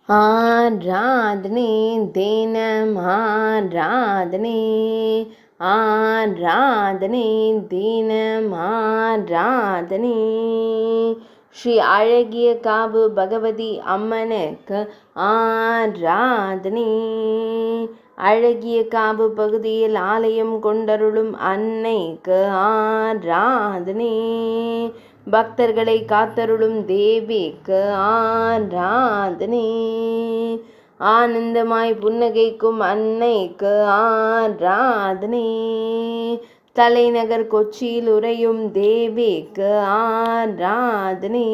ஆராதனை தினம் ஆராதனை, ஆராதனை தினம் ஆராதனை. ஸ்ரீ அழகிய காவு பகவதி அம்மனுக்கு ஆராதனை. அழகிய காவு பகுதியில் ஆலயம் கொண்டருளும் அன்னைக்கு ஆராதனை. பக்தர்களை காத்தருளும் தேவிக்கு ஆராதனை. ஆனந்தமாய் புன்னகைக்கும் அன்னைக்கு ஆராதனை. தலைநகர் கொச்சியில் உறையும் தேவிக்கு ஆராதனை.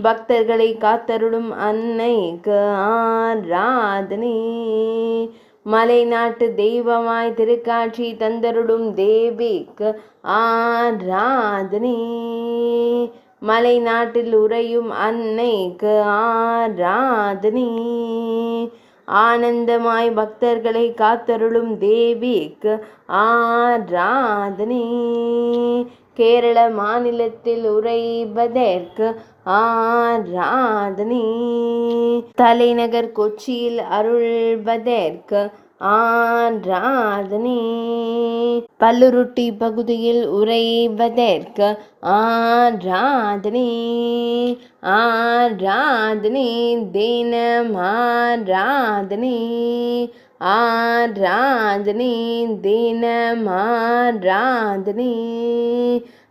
பக்தர்களை காத்தருளும் அன்னைக்கு ஆராதனை. மலைநாட்டு தெய்வமாய் திருக்காட்சி தந்தருளும் தேவிக்கு ஆராதனை. மலைநாட்டில் உறையும் அன்னைக்கு ஆராதனை. ஆனந்தமாய் பக்தர்களை காத்தருளும் தேவிக்கு ஆராதனை. கேரள மாநிலத்தில் உறைவதற்கு ஆராதனை. தலைநகர் கொச்சியில் அருள்வதற்கு ஆராதனை. பல்லுருட்டி பகுதியில் உறைவதற்கு ஆராதனை. ஆராதனை தினம் ஆராதனை. ஆராதனை தினம் ஆராதனை.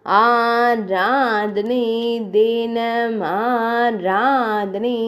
ஆராதனை தினம் ஆராதனை.